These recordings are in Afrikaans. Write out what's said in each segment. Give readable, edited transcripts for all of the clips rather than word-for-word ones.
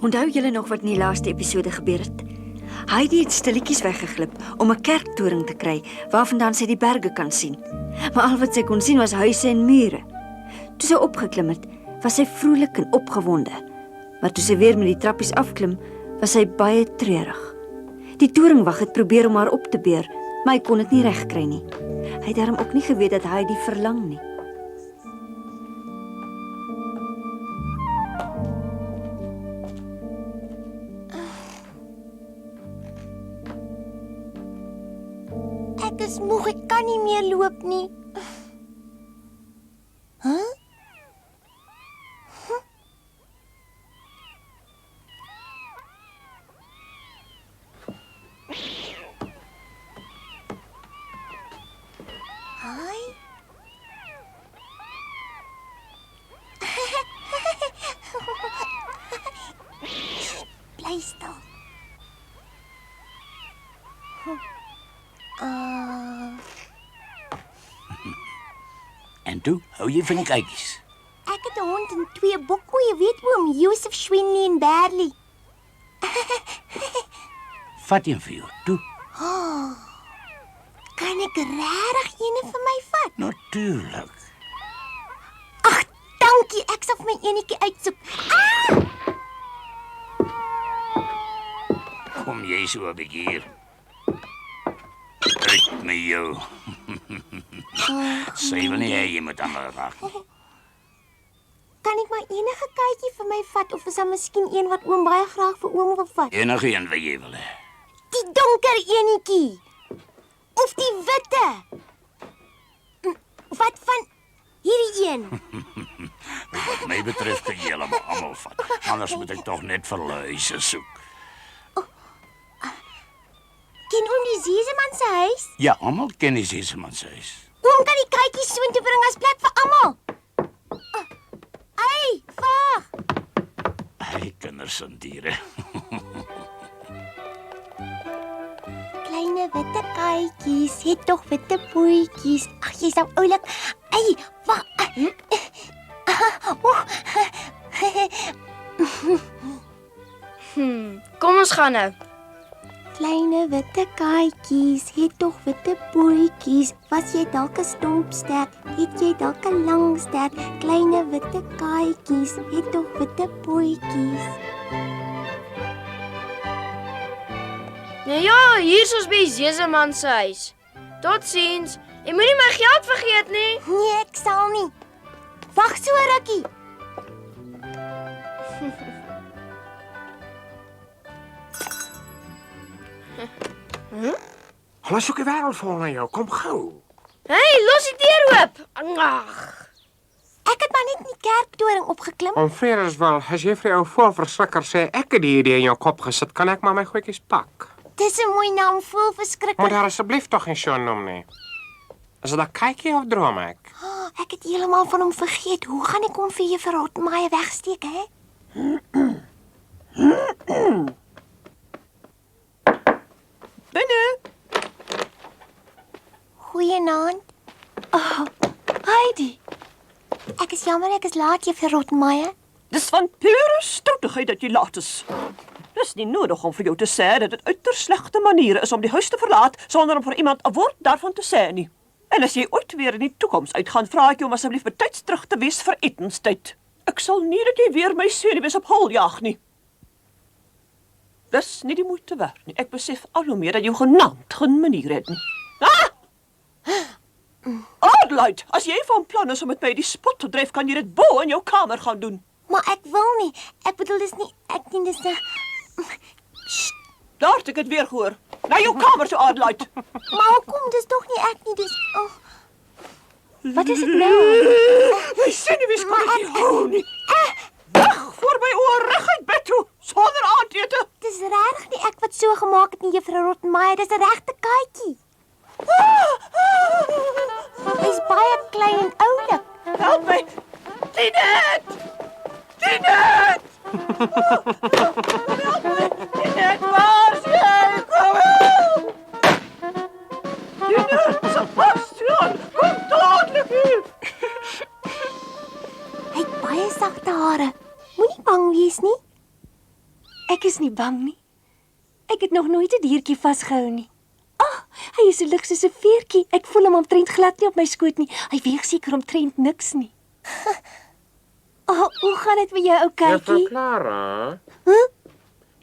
Onthou julle nog wat in die laaste episode gebeur het? Heidi het stilletjies weggeglip om 'n kerktoring te kry waarvandaan sy die berge kan sien. Maar al wat sy kon sien was huise en mure. Toe sy opgeklim het, was sy vrolik en opgewonde. Maar toe sy weer met die trappies afklim, was sy baie treurig. Die toringwag het probeer om haar op te beur, maar hy kon dit nie regkry nie. Hy het daarom ook nie geweet dat Heidi verlang nie. Ek is moeg, ek kan nie meer loop nie. Huh? Hi. Bly stil. En toe, hou jy van die kykies? Ek het 'n hond en 2 bokkoeie, weet oom, Josef, Swinley en Berlie. Vat een vir jou, toe. Kan ek regtig eene vir my vat? Natuurlijk. Ag, dankie, ek sal vir my enetjie uitsoek. Kom jy so 'n bietjie hier. Uit met jou. Sy wil nie hê jy moet aan haar raak nie. Kan ek maar enige kykie vir my vat, of is daar miskien een wat oom baie graag vir oom wil vat? Enige een wat jy wil hê. Die donker enetjie. Of die witte. Wat van hierdie een? Wat my betref kan jy almal vat. Anders moet ek tog net vir luise soek. Ken oom die Seseman se huis? Ja, almal ken die Seseman se huis. Oom kan die kykies soontoe bring as plek vir almal. Ai, wag. Hy kinders en diere. Kleine witte kykies, het tog witte pootjies. Ag, jy's nou oulik. Ai, wag. Kom ons gaan nou. Kleine witte kykies, het tog witte pootjies. Was jy dalk 'n stompstert? Het jy dalk 'n lang stert? Kleine witte kykies, het tog witte pootjies. Nou ja, hier is ons by Seseman se huis. Totsiens. Jy moenie my geld vergeet nie. Nee, ek sal nie. Wag so 'n rukkie. Hulle soek die wêreld vol na jou. Kom gou. Hey, los die deur oop. Ag. Ek het maar net in die kerktoring opgeklim. Om Vereswil, as jy vir jou voelverskrikker sê ek het die idee in jou kop gesit, kan ek maar my goedjies pak. Dis 'n mooi naam, voelverskrikker. Moet daar asseblief tog nie so noem nie. Is dit 'n kykie of droom ek? Oh, ek het heeltemal van hom vergeet. Hoe gaan ek hom vir juffrou Rotmeier wegsteek, hè? Binne. Goeienaand. Heidi, Ek is jammer ek is laat, juffrou Rotmeier. dis van pure stoutigheid dat jy laat is. Dis nie nodig om vir jou te sê dat dit uiters slegte maniere is om die huis te verlaat sonder om vir iemand 'n woord daarvan te sê nie. En as jy ooit weer in die toekoms uitgaan, vra ek jou om asseblief betyds terug te wees vir etenstyd. Ek sal nie dat jy weer my senuwees op hol jaag nie. Dis nie die moeite werd nie. Ek besef al hoe meer dat jy genaamd geen manier het nie. Adelaide, as jy van plan is om met my die spot te dryf, kan jy dit bo in jou kamer gaan doen. Maar ek wil nie. Ek bedoel dis nie ek nie dis Daar het ek dit weer gehoor. Na jou kamer toe, Adelaide. Maar hoekom? Dis tog nie ek nie, dis Wat is dit nou? My senuwees kan ek nie hou nie. Weg voor my oor reguit bed toe, sonder aandete. Dis regtig nie ek wat so gemaak het nie, juffrou Rotmeier. Dis 'n regte katjie. Hy's baie klein en oulik. Help my. Tinet! Tinet! Help my. Tinet, waar is jy? Kom help! Tinet, Sebastian, kom dadelik hier. hare. Moenie bang wees nie. Ek is nie bang nie. Ek het nog nooit 'n diertjie vasgehou nie. Hy is so lig soos 'n veertjie. Ek voel hom omtrent glad nie op my skoot nie. Hy weeg seker omtrent niks nie. Hoe gaan dit met jou, ou Juffrou kykie? Clara.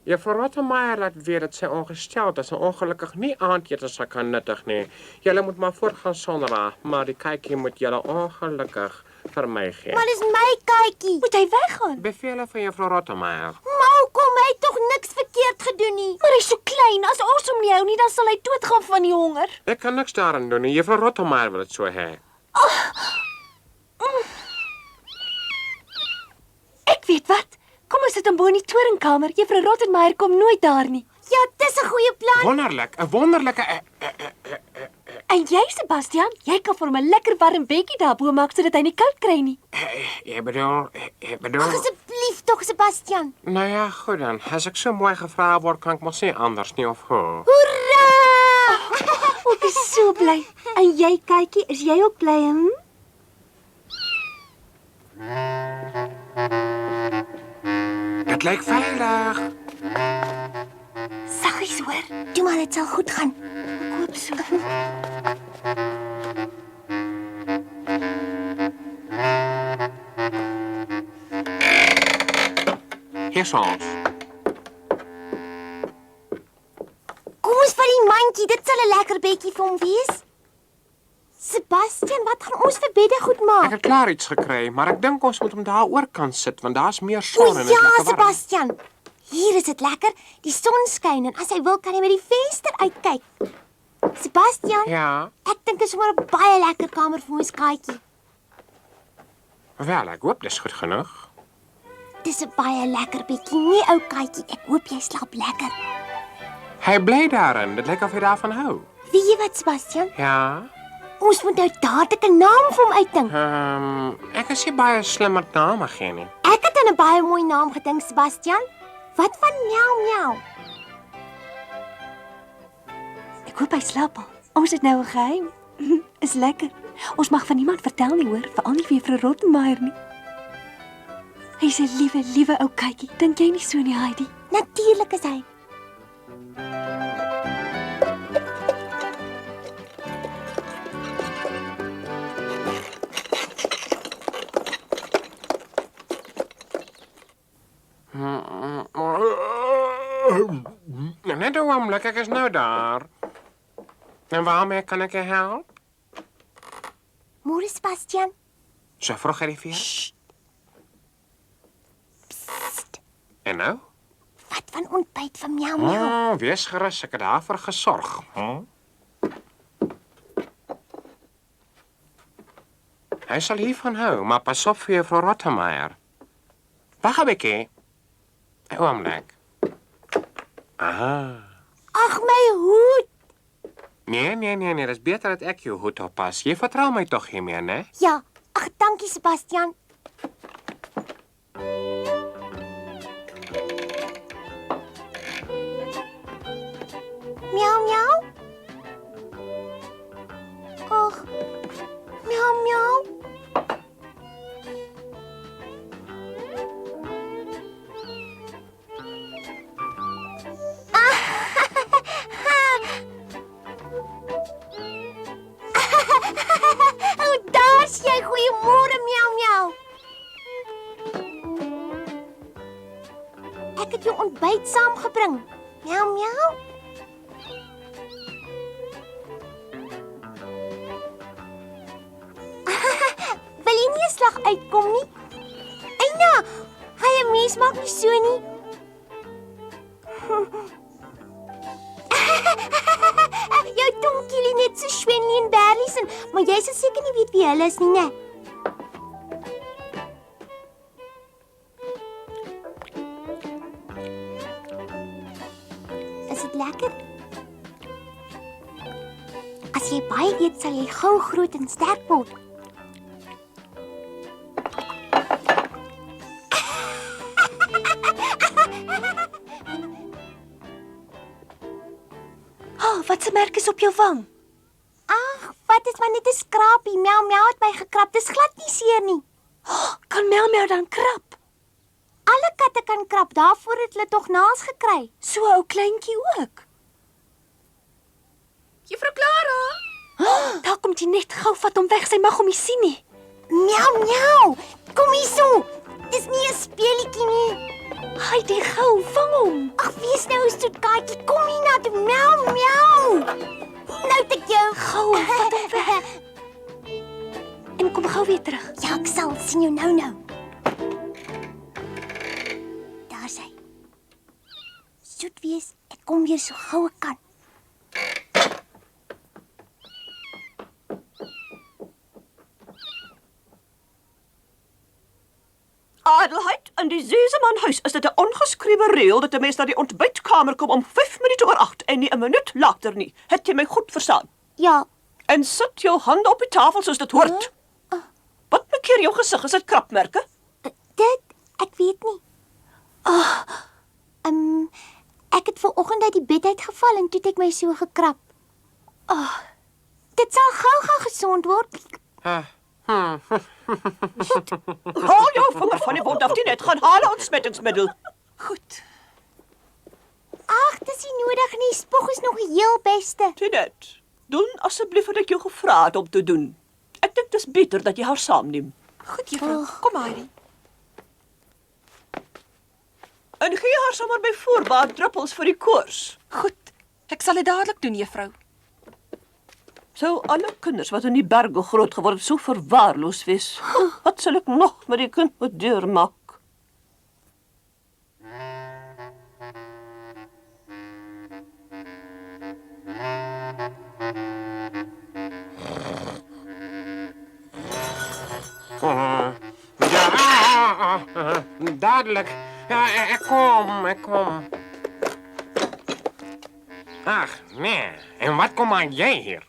Juffrou Rottenmeier laat weet dat sy ongesteld is en ongelukkig nie aandete sal kan nuttig nie. Julle moet maar voortgaan sonder haar, maar die kykie moet julle ongelukkig vir my gee. Maar dis my kykie. Moet hy weggaan? Bevele van Juffrou Rottenmeier. Mau kom, hy het tog niks verkeerd gedoen nie. Maar hy's so klein. As ons hom nie hou nie, dan sal hy doodgaan van die honger. Ek kan niks daaraan doen nie. Juffrou Rottenmeier wil dit so hê. Ek weet wat. Kom ons sit hom bo in die toringkamer. Juffrou Rottenmeier kom nooit daar nie. Ja, dis 'n goeie plan. Wonderlik, 'n wonderlike En jy, Sebastian, jy kan vir hom 'n lekker warm bedjie daarbo maak sodat hy nie koud kry nie. Ek bedoel, Asseblief tog, Sebastian. nou ja, goed dan. As ek so mooi gevra word, kan ek mos nie anders nie of hoe. Hoera! Ek is so bly. En jy, kykie, is jy ook bly, hè? Dit lyk veilig. Saggies, hoor. Toe maar, dit sal goed gaan. Ek hoop so. Hier is ons. Kom ons vat die mandjie, dit sal 'n lekker bedjie vir hom wees. Sebastian, wat gaan ons vir bedde goed Ek maak? het klaar iets gekry, maar ek dink ons moet hom daaroor kan sit want daar's meer O son en dit is ja, lekker warm. Sebastian. Hier is dit lekker. Die son skyn en as hy wil kan hy met die venster uitkyk. Sebastian, Ja, ek dink dit is maar 'n baie lekker kamer vir ons katjie. wel, ek hoop dis goed genoeg. Dis 'n baie lekker bedjie, nee ou katjie. Ek hoop jy slaap lekker. Hy bly daarin. Dit lyk of hy daarvan hou. Weet jy wat, Sebastian? Ja. Ons moet nou dadelik 'n naam vir hom uitdink. Ek is nie baie slim met name gee nie. Ek het aan 'n baie mooi naam gedink, Sebastian. Wat van miau miau? Ek hoop hy slaap al. Ons het nou 'n geheim. Is lekker. Ons mag van niemand vertel nie, hoor, veral nie vir Juffrou Rottenmeier nie. Hy's 'n liewe, liewe ou kykie. Dink jy nie so nie, Heidi? Natuurlik is hy. Net 'n oomblik, ek is nou daar. En waarmee kan ek je help? Môre, Sebastian. So vroeg uit die veer. En nou? Wat van ontbyt van miau miau? Wees gerus, ek het daarvoor gesorg. Hy sal hiervan hou, maar pas op vir Juffrou Rottenmeier. Wag 'n bietjie. 'n oomblik. Aha. Ag my hoed. Nee, dis beter dat ek jou hoed oppas. Jy vertrou my tog hiermee, né? Ja, ag dankie Sebastian. Miau miau. Ag. Miau miau. Oh, daar's jy. Goeiemôre, miau miau. Ek het jou ontbyt saamgebring. Miau miau. Wil jy nie 'n slag uitkom nie? Eina, hy 'n mens maak nie so nie. Jou tonkie net so Swennie en Berlies, maar jy sal seker nie weet wie hulle is nie, né? Is dit lekker? As jy baie eet, sal jy gou groot en sterk word. Wat se merk is op jou wang? Ag, wat is maar net 'n skrapie. Miau miau het my gekrap. Dis glad nie seer nie. Kan Mel dan krap? Alle katte kan krap, daarvoor het hulle tog naels gekry. So 'n ou kleintjie ook. Juffrou Clara. Daar kom jy net gou vat hom weg, sy mag hom nie sien nie. Miau, miau. Kom hier so. Dis nie 'n speelietjie nie. Heidi, gou, vang hom. Ag, wees nou 'n stoet katjie. Kom hier na toe. Miau, miau. Nou het ek jou. Gou, vat hom weg. En kom gou weer terug. Ja, ek sal sien jou nou. Daar sy. Soet wees. Ek kom weer so gou ek kan. Adelheid, in die Sesemanhuis is dit 'n ongeskrewe reël dat 'n mens na die ontbytkamer kom om 5 minute oor 8 en nie 'n minuut later nie. Het jy my goed verstaan? Ja, En sit jou hande op die tafel soos dit hoort. Wat maak hier jou gesig? Is dit krapmerke? dit ek weet nie. Ek het vanoggend uit die bed uitgeval en toe het ek my so gekrap. Dit sal gou gesond word. Haal jou vinger van die wond af, net gaan haal 'n ontsmettingsmiddel. Goed. Ag, dis nie nodig nie. Spog is nog die heel beste. Tinet, doen asseblief wat ek jou gevra het om te doen. Ek dink dis beter dat jy haar saamneem. Goed, juffrou. Kom, Heidi. En gee haar sommer by voorbaat druppels vir die koors. Goed. Ek sal dit dadelik doen, juffrou. Sou alle kinders wat in die berge groot geword het so verwaarloos wees. Wat sal ek nog met die kind moet deurmaak? Ja, dadelijk. Ja, ik kom. Ach, nee. En wat kom aan jij hier?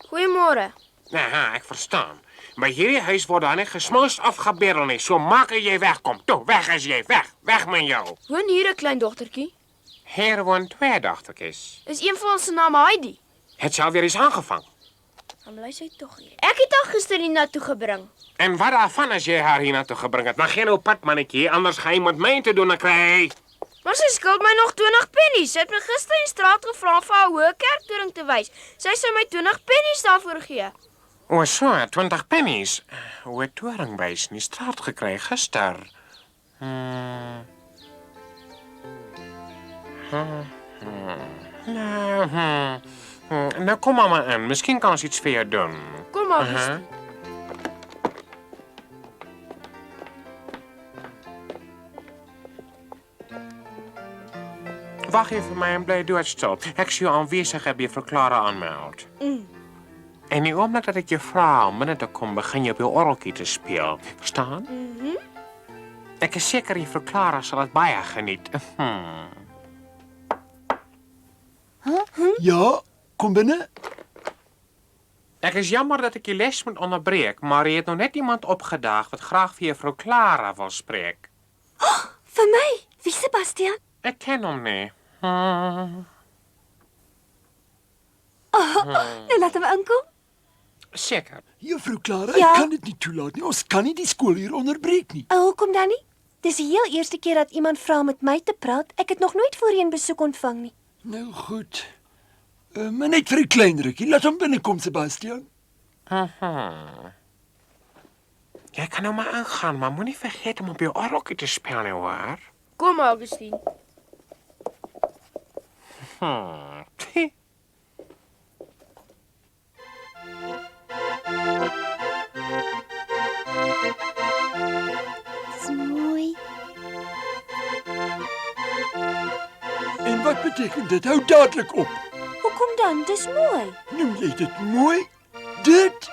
Goeiemôre. Aha, ek verstaan. By hierdie huis word daar nie gesmous afgebeddel nie. So maak jy wegkom. Toe, weg is jy, weg. Weg met jou. Woon hier 'n klein dogtertjie? Hier woon 2 dogtertjies. Is een van ons se naam Heidi? Het sy alweer eens aangevang. Dan bly sy tog hier. Ek het haar gister hiernatoe gebring. En wat daarvan as jy haar hiernatoe gebring het? Maar geen ou padmannetjie, anders gaan jy met my te doen kry. Maar sy skuld my nog 20 pennies. Sy het my gister in die straat gevra om vir haar hoë kerktoring te wys. Sy sou my 20 pennies daarvoor gee. O, so, 20 pennies. Hoe het toringwys in die straat gekry gister? Nou kom maar in. Miskien kan ons iets vir jou doen. Kom maar, Christine. Wag hier vir my en bly doodstil. Ek sien jou aanwesig by Juffrou Clara aanmeld. En die oomblik dat ek jou vra om binne te kom, begin jy op jou orgeltjie te speel. Verstaan? Ek is seker Juffrou Clara sal dit baie geniet. Ja, kom binne. Ek is jammer dat ek die les moet onderbreek, maar jy het nog net iemand opgedaag wat graag vir Juffrou Clara wil spreek. Vir my? Wie, Sebastian? Ek ken hom nie. Nou laat hom inkom. Seker. Juffrou Clara, Ja? ek kan dit nie toelaat nie. Ons kan nie die skool hier onderbreek nie. Hoekom dan nie? Dis die heel eerste keer dat iemand vra om met my te praat. Ek het nog nooit voorheen besoek ontvang nie. Nou goed. Maar net vir 'n klein rukkie. Laat hom binnekom, Sebastian. Jy kan nou maar aangaan, maar moenie vergeet om op jou orgeltjie te speel nie, hoor. Kom, Augustine. Dis mooi. En wat beteken dit? Hou dadelik op. Hoekom dan? Dis mooi. Noem jy dit mooi? Dit?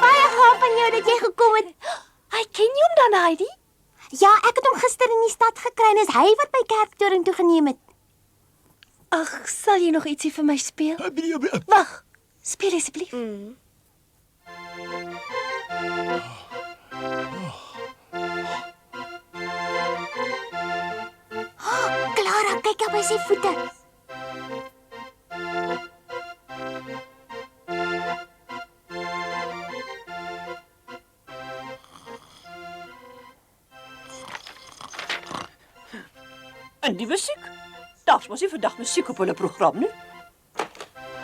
Baie gaaf van jou dat jy gekom het. Hy ken jy hom dan, Heidi? Ja, ek het hom gister in die stad gekry en is hy wat my kerktoring toe geneem het. Ag, sal jy nog ietsie vir my speel? Wat? Wag. Speel asseblief. Sarah, kyk op sy voete. En die musiek? Daar's mos nie vandag musiek op hulle program nie.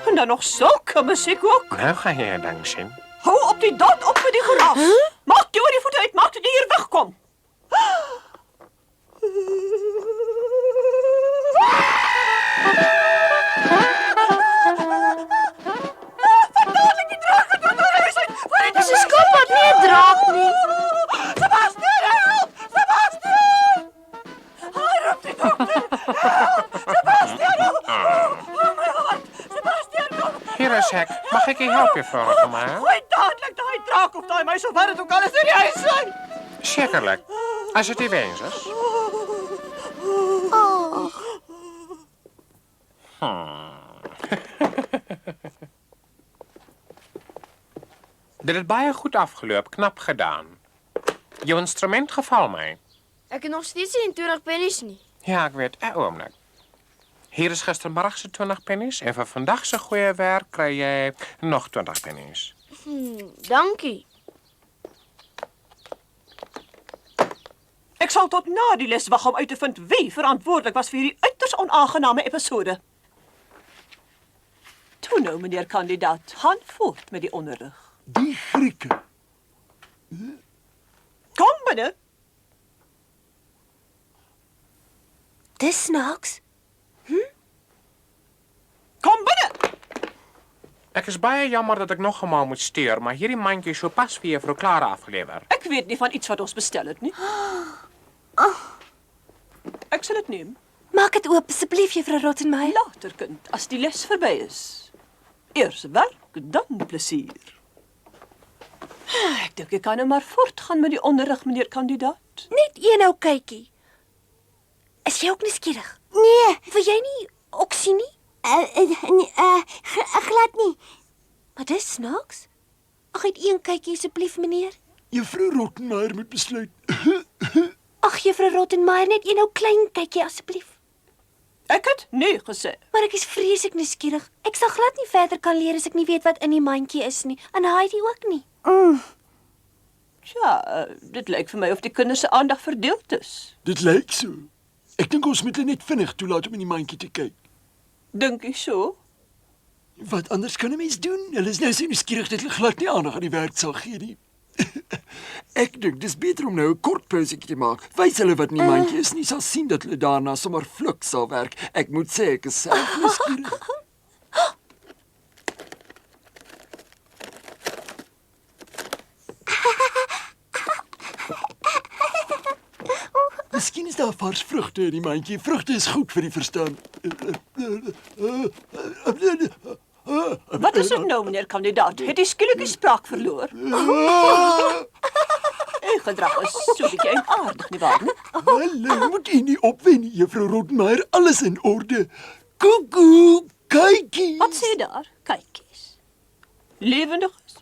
En dan nog sulke musiek ook. Nou gaan jy 'n ding sien. Hou op die dot op met die geraas. Maak jou die voete uit, maak dat jy hier wegkom. Dis 'n skilpad, nie 'n draak nie. Sebastian, help! Sebastian! Roep die dokter! Help! Sebastian, help! Oh my hart! Sebastian, kom! Hier is ek. Mag ek je help, juffrou Rottenmeier? Gooi dadelik daai draak of daai meisie of wat dit ook al is in die huis uit! Zekerlijk. Als het die wens is. Dit het baie goed afgeloop, knap gedaan. Jou instrument geval my. Ek het nog steeds nie 20 pennies nie. Ja, ek weet, 'n oomblik. Hier is gistermiddag se 20 pennies en vir vandag se goeie werk kry jy nog 20 pennies. Dankie. Ek sal tot na die les wag om uit te vind wie verantwoordelik was vir hierdie uiters onaangename episode. Toe nou, meneer kandidaat, gaan voort met die onderrig. Die Grieke. Kom binne. Dis snaaks. Kom binne. Ek is baie jammer dat ek nog eenmaal moet stuur, maar hierdie mandjie is sopas vir juffrou Clara afgelewer. Ek weet nie van iets wat ons bestel het nie. Ek sal dit neem. Maak dit oop asseblief, juffrou Rottenmeier. Later, kind, as die les verby is. Eers werk, dan plesier. Ek dink ek kan nou maar voortgaan met die onderrig, meneer kandidaat. Net een ou kykie. Is jy ook nuuskierig? Nee, Wil jy nie ook sien nie? glad nie. Maar dis snaaks. Ag, net een kykie asseblief, meneer. Juffrou Rottenmeier moet besluit. Ag, juffrou Rottenmeier, net een ou klein kykie asseblief. Ek het nee gesê. Maar ek is vreeslik nuuskierig. Ek sal glad nie verder kan leer as ek nie weet wat in die mandjie is nie. En Heidi ook nie. Tja, dit lyk vir my of die kinders se aandag verdeeld is. Dit lyk so. Ek dink ons moet hulle net vinnig toelaat om in die mandjie te kyk. Dink jy so? Wat anders kan 'n mens doen? Hulle is nou so nuuskierig dat hulle glad nie aandag aan die werk sal gee nie. Ek dink dis beter om nou 'n kort pausetjie te maak. Wys hulle wat in die mandjie is, nie sal sien dat hulle daarna sommer vlug sal werk. Ek moet sê ek is self nuuskierig. Miskien is daar vars vrugte in die mandjie. Vrugte is goed vir die verstand. Wat is dit nou, meneer kandidaat? Het jy skielik die spraak verloor? Uw gedrag is so bietjie eienaardig, nie waar nie? Hallo, moet u nie opwen nie, juffrou Rottenmeier. Alles in orde. Koekoe, kykie. Wat sê jy daar? Kykies. Lewendig is.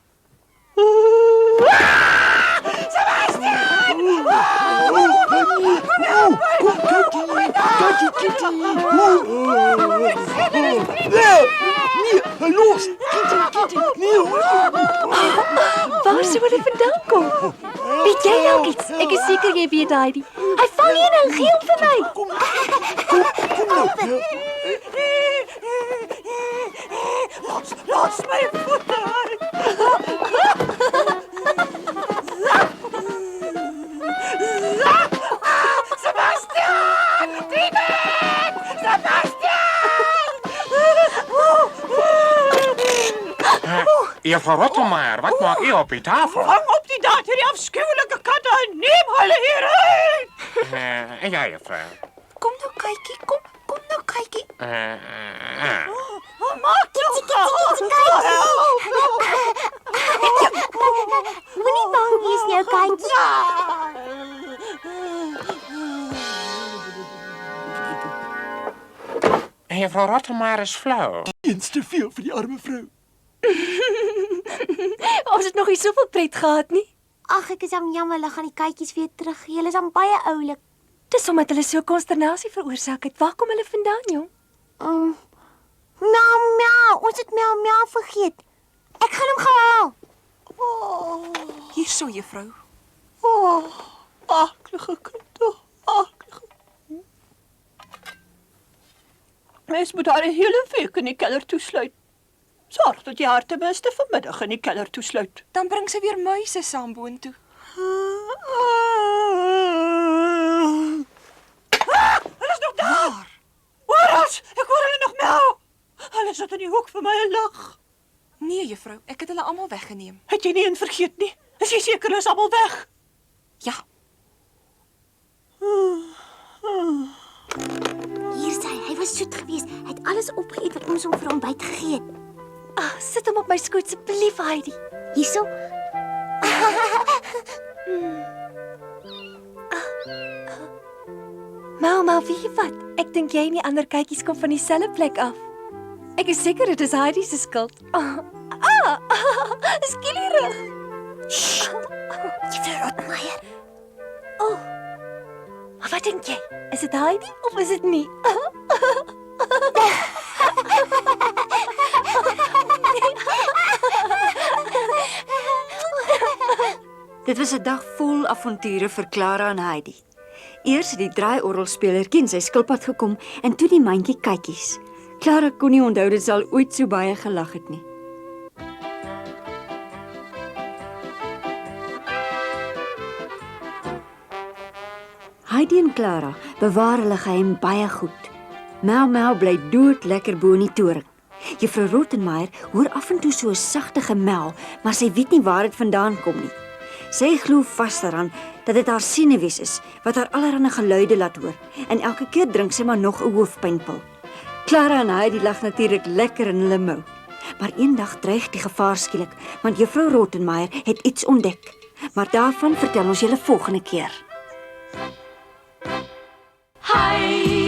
Nee, los. Kitty, nee. Waar sou hulle vandaan kom? Weet jy dalk iets? Ek is seker jy weet, Heidi. Hy val hier nou, gee hom vir my. Kom nou. Los my voete uit. Sebastian! David! Juffrou Rottenmeier, wat maak u op die tafel? Hang op die daad, hierdie afskuwelike katte en neem hulle hier uit! En ja, juffrou. Kom nou kykie, kom nou kykie. Maak toe gou! Moenie bang wees nie, kykie. En juffrou Rottenmeier is flauw. Eens te veel vir die arme vrou. Ons het nog nie soveel pret gehad nie. Ag, ek is jammer, hulle gaan die kykies weer teruggee. Hulle is dan baie oulik. Dis omdat hulle so konsternasie veroorsaak het. Waar kom hulle vandaan, jong? Miau, miau, ons het miau, miau vergeet. Ek gaan hom haal. Hierso, juffrou. Akelige kind, akelige. Mens moet haar 'n hele week in die keller toesluit. Sorg dat jy haar ten minste vanmiddag in die keller toesluit. Dan bring sy weer muise saam boontoe. Hulle is nog daar! Waar is? Ek hoor hulle nog miau! Hulle sit in die hoek vir my en lag. Nee, juffrou, ek het hulle almal weggeneem. Het jy nie een vergeet nie? Is jy seker hulle is almal weg? Ja, Hier sy, hy was soet geweest. Hy het alles opgeëet wat ons hom vir ontbyt gegee het. Sit hom op my skoot asseblief, Heidi. Hierso. Maar weet jy wat? Ek dink jy en die ander kykies kom van dieselfde plek af. Ek is seker dit is Heidi se skuld. Skielik. Juffrou Rottenmeier. Maar wat dink jy? Is dit Heidi of is dit nie? Dit was 'n dag vol avonture vir Clara en Heidi. Eers het die draaiorgelspelertjie en sy skilpad gekom en toe die mandjie kykies. Clara kon nie onthou dit sal ooit so baie gelag het nie. Heidi en Clara bewaar hulle geheim baie goed. Mau Mau bly dood lekker bo in die toring. Juffrou Rottenmeier hoor af en toe so 'n sagte gemel, maar sy weet nie waar dit vandaan kom nie. Sy glo vas daaraan dat dit haar senuwees is wat haar allerlei geluide laat hoor en elke keer drink sy maar nog 'n hoofpynpil. Clara en Heidi lag natuurlik lekker in hulle mou. Maar eendag dreig die gevaar skielik, want Juffrou Rottenmeier het iets ontdek. Maar daarvan vertel ons julle volgende keer. Heidi.